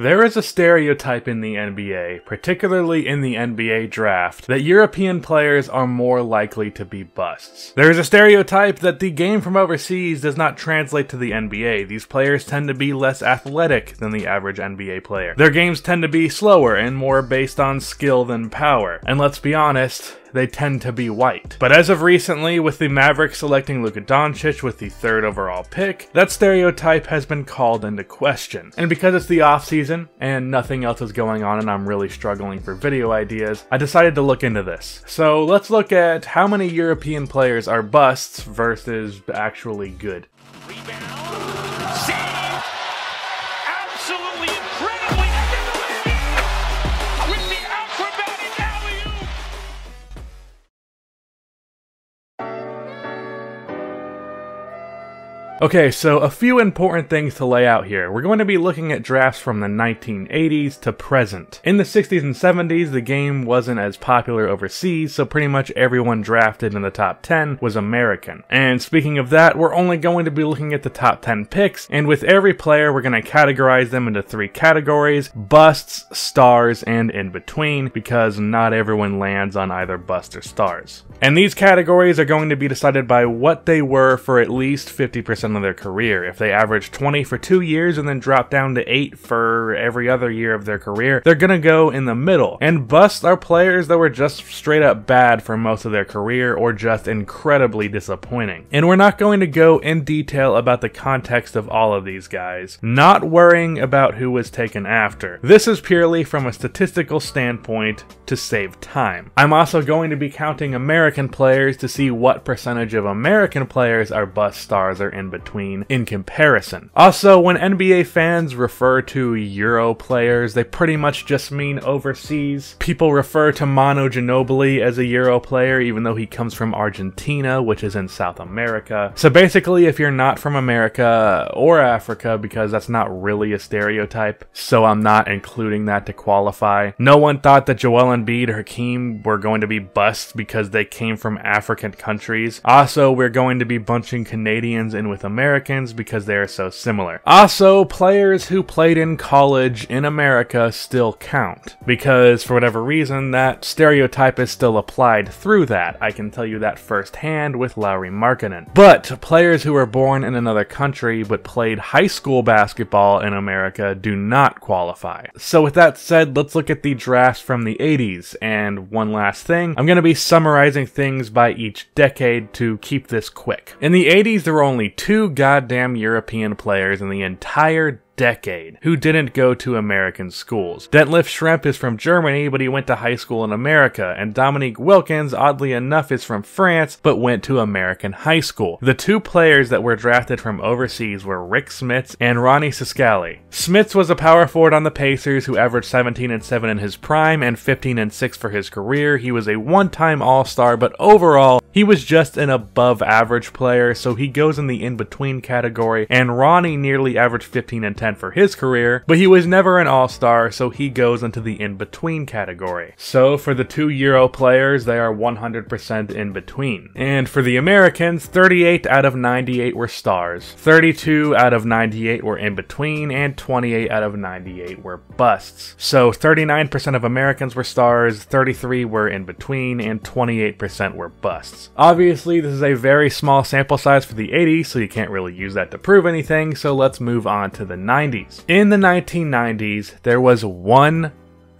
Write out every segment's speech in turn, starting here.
There is a stereotype in the NBA, particularly in the NBA draft, that European players are more likely to be busts. There is a stereotype that the game from overseas does not translate to the NBA. These players tend to be less athletic than the average NBA player. Their games tend to be slower and more based on skill than power. And let's be honest, they tend to be white. But as of recently, with the Mavericks selecting Luka Doncic with the 3rd overall pick, that stereotype has been called into question. And because it's the off-season and nothing else is going on and I'm really struggling for video ideas, I decided to look into this. So let's look at how many European players are busts versus actually good. Rebound. Save. Absolutely incredibly with the acrobatic alley-oop. Okay, so a few important things to lay out here. We're going to be looking at drafts from the 1980s to present. In the 60s and 70s, the game wasn't as popular overseas, so pretty much everyone drafted in the top 10 was American. And speaking of that, we're only going to be looking at the top 10 picks, and with every player, we're going to categorize them into 3 categories: busts, stars, and in between, because not everyone lands on either bust or stars. And these categories are going to be decided by what they were for at least 50% of their career. If they averaged 20 for 2 years and then drop down to 8 for every other year of their career, they're gonna go in the middle. And busts are players that were just straight up bad for most of their career or just incredibly disappointing. And we're not going to go in detail about the context of all of these guys, not worrying about who was taken after. This is purely from a statistical standpoint to save time. I'm also going to be counting American players to see what percentage of American players are bust, stars, or in between in comparison. Also, when NBA fans refer to Euro players, they pretty much just mean overseas. People refer to Manu Ginobili as a Euro player, even though he comes from Argentina, which is in South America. So basically, if you're not from America or Africa, because that's not really a stereotype, so I'm not including that to qualify. No one thought that Joel Embiid or Hakeem were going to be busts because they came from African countries. Also, we're going to be bunching Canadians in with Americans because they are so similar. Also, players who played in college in America still count, because for whatever reason, that stereotype is still applied through that. I can tell you that firsthand with Lauri Markkanen. But players who were born in another country but played high school basketball in America do not qualify. So with that said, let's look at the drafts from the 80s. And one last thing, I'm going to be summarizing things by each decade to keep this quick. In the 80s, there were only 2 goddamn European players in the entire decade who didn't go to American schools. Detlef Schrempf is from Germany, but he went to high school in America, and Dominique Wilkins, oddly enough, is from France, but went to American high school. The 2 players that were drafted from overseas were Rick Smits and Ronnie Siscali. Smits was a power forward on the Pacers who averaged 17 and 7 in his prime and 15 and 6 for his career. He was a one-time All-Star, but overall, he was just an above-average player, so he goes in the in-between category, and Ronnie nearly averaged 15 and 10 for his career, but he was never an all-star, so he goes into the in-between category. So for the 2 Euro players, they are 100% in between. And for the Americans, 38 out of 98 were stars, 32 out of 98 were in between, and 28 out of 98 were busts. So 39% of Americans were stars, 33 were in between, and 28% were busts. Obviously, this is a very small sample size for the 80s, so you can't really use that to prove anything, so let's move on to the 90s. In the 1990s, there was one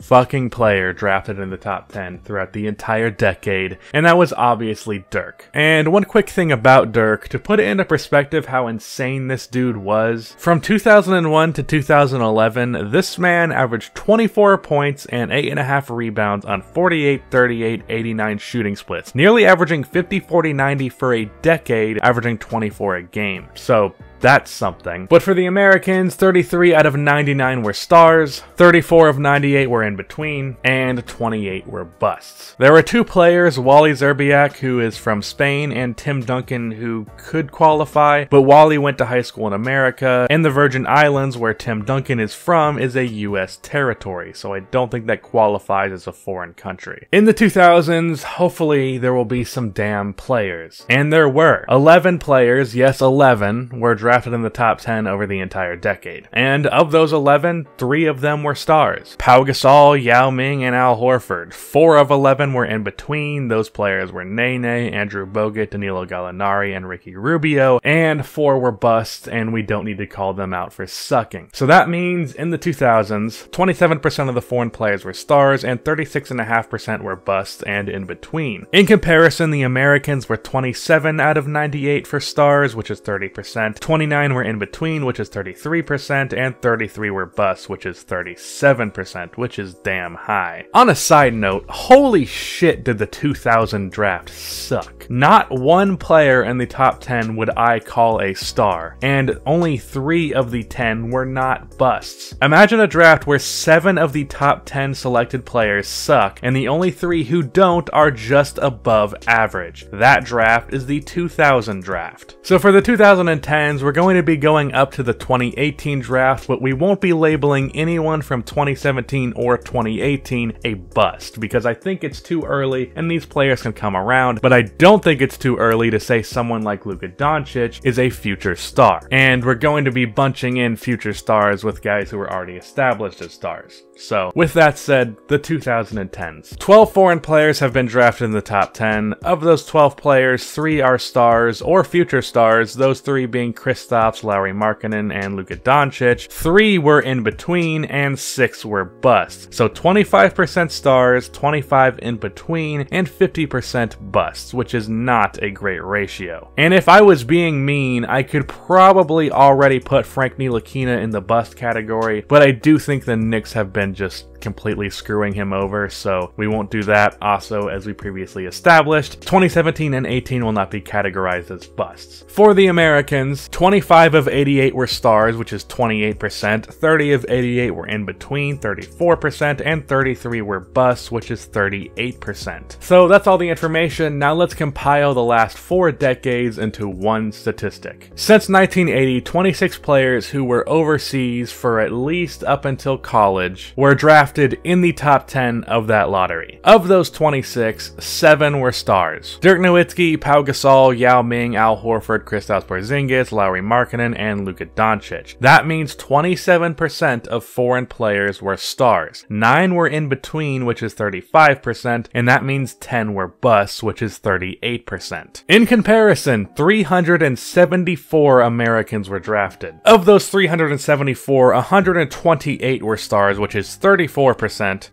fucking player drafted in the top 10 throughout the entire decade, and that was obviously Dirk. And one quick thing about Dirk, to put it into perspective how insane this dude was, from 2001 to 2011, this man averaged 24 points and 8.5 rebounds on 48, 38, 89 shooting splits, nearly averaging 50, 40, 90 for a decade, averaging 24 a game. So that's something. But for the Americans, 33 out of 99 were stars, 34 of 98 were in between, and 28 were busts. There were 2 players, Wally Zerbiak, who is from Spain, and Tim Duncan, who could qualify, but Wally went to high school in America, and the Virgin Islands, where Tim Duncan is from, is a US territory, so I don't think that qualifies as a foreign country. In the 2000s, hopefully there will be some damn players. And there were. 11 players, yes 11, were drafted drafted in the top 10 over the entire decade. And of those 11, 3 of them were stars. Pau Gasol, Yao Ming, and Al Horford. 4 of 11 were in between. Those players were Nene, Andrew Bogut, Danilo Gallinari, and Ricky Rubio. And 4 were busts, and we don't need to call them out for sucking. So that means in the 2000s, 27% of the foreign players were stars, and 36.5% were busts and in between. In comparison, the Americans were 27 out of 98 for stars, which is 30%, 29 were in between, which is 33%, and 33 were busts, which is 37%, which is damn high. On a side note, holy shit did the 2000 draft suck. Not one player in the top 10 would I call a star, and only 3 of the 10 were not busts. Imagine a draft where 7 of the top 10 selected players suck, and the only 3 who don't are just above average. That draft is the 2000 draft. So for the 2010s, we're going to be going up to the 2018 draft, but we won't be labeling anyone from 2017 or 2018 a bust, because I think it's too early and these players can come around, but I don't think it's too early to say someone like Luka Doncic is a future star. And we're going to be bunching in future stars with guys who are already established as stars. So, with that said, the 2010s. 12 foreign players have been drafted in the top 10. Of those 12 players, 3 are stars or future stars, those 3 being Kristaps, Lauri Markkanen, and Luka Doncic. 3 were in between, and 6 were busts. So 25% stars, 25 in between, and 50% busts, which is not a great ratio. And if I was being mean, I could probably already put Frank Ntilikina in the bust category, but I do think the Knicks have been just completely screwing him over, so we won't do that. Also, as we previously established, 2017 and 18 will not be categorized as busts. For the Americans, 25 of 88 were stars, which is 28%, 30 of 88 were in between, 34%, and 33 were busts, which is 38%. So that's all the information. Now let's compile the last 4 decades into one statistic. Since 1980, 26 players who were overseas for at least up until college were drafted in the top 10 of that lottery. Of those 26, 7 were stars. Dirk Nowitzki, Pau Gasol, Yao Ming, Al Horford, Kristaps Porzingis, Lauri Markkanen, and Luka Doncic. That means 27% of foreign players were stars. 9 were in between, which is 35%, and that means 10 were busts, which is 38%. In comparison, 374 Americans were drafted. Of those 374, 128 were stars, which is 34%.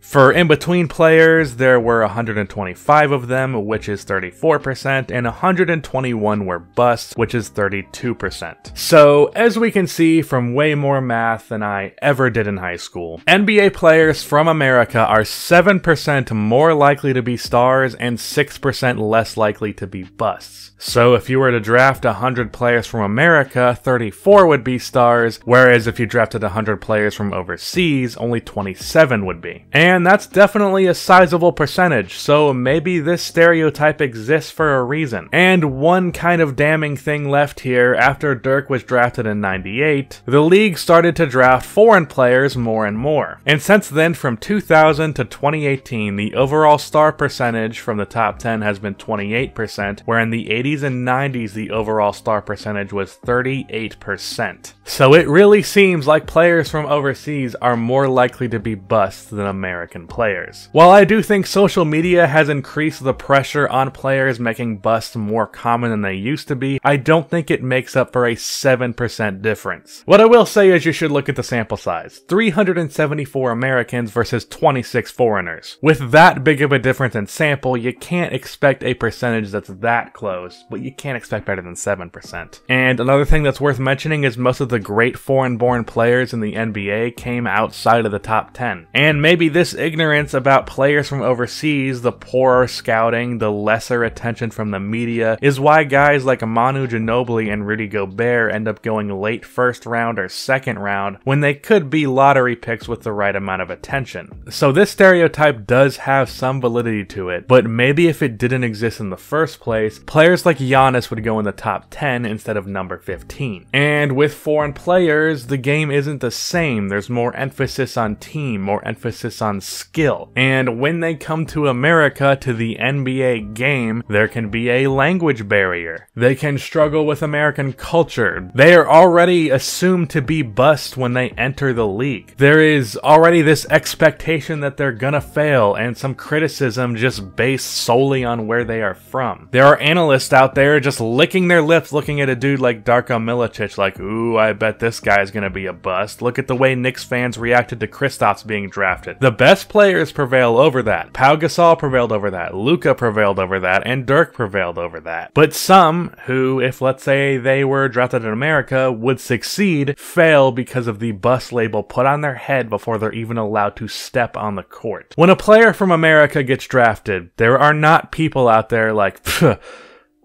For in-between players, there were 125 of them, which is 34%, and 121 were busts, which is 32%. So, as we can see from way more math than I ever did in high school, NBA players from America are 7% more likely to be stars and 6% less likely to be busts. So if you were to draft 100 players from America, 34 would be stars, whereas if you drafted 100 players from overseas, only 27 would be. And that's definitely a sizable percentage, so maybe this stereotype exists for a reason. And one kind of damning thing left here, after Dirk was drafted in '98, the league started to draft foreign players more and more. And since then, from 2000 to 2018, the overall star percentage from the top 10 has been 28%, where in the 80s and 90s the overall star percentage was 38%. So it really seems like players from overseas are more likely to be busts than American players. While I do think social media has increased the pressure on players making busts more common than they used to be, I don't think it makes up for a 7% difference. What I will say is you should look at the sample size. 374 Americans versus 26 foreigners. With that big of a difference in sample, you can't expect a percentage that's that close, but you can't expect better than 7%. And another thing that's worth mentioning is most of the great foreign-born players in the NBA came outside of the top 10. And maybe this ignorance about players from overseas, the poorer scouting, the lesser attention from the media, is why guys like Manu Ginobili and Rudy Gobert end up going late first round or second round when they could be lottery picks with the right amount of attention. So this stereotype does have some validity to it, but maybe if it didn't exist in the first place, players like Giannis would go in the top 10 instead of number 15. And with foreign players, the game isn't the same. There's more emphasis on team, more more emphasis on skill. And when they come to America, to the NBA game, there can be a language barrier. They can struggle with American culture. They are already assumed to be bust when they enter the league. There is already this expectation that they're gonna fail, and some criticism just based solely on where they are from. There are analysts out there just licking their lips looking at a dude like Darko Milicic like, ooh, I bet this guy's gonna be a bust. Look at the way Knicks fans reacted to Kristaps being drafted. The best players prevail over that. Pau Gasol prevailed over that. Luka prevailed over that. And Dirk prevailed over that. But some who, if let's say they were drafted in America, would succeed, fail because of the bust label put on their head before they're even allowed to step on the court. When a player from America gets drafted, there are not people out there like,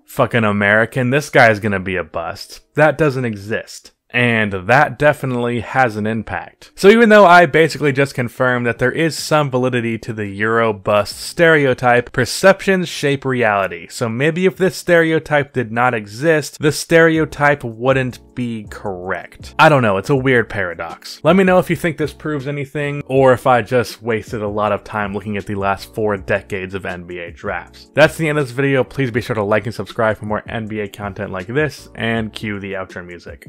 fucking American, this guy's gonna be a bust. That doesn't exist. And that definitely has an impact. So even though I basically just confirmed that there is some validity to the Euro bust stereotype, perceptions shape reality. So maybe if this stereotype did not exist, the stereotype wouldn't be correct. I don't know, it's a weird paradox. Let me know if you think this proves anything, or if I just wasted a lot of time looking at the last 4 decades of NBA drafts. That's the end of this video. Please be sure to like and subscribe for more NBA content like this, and cue the outro music.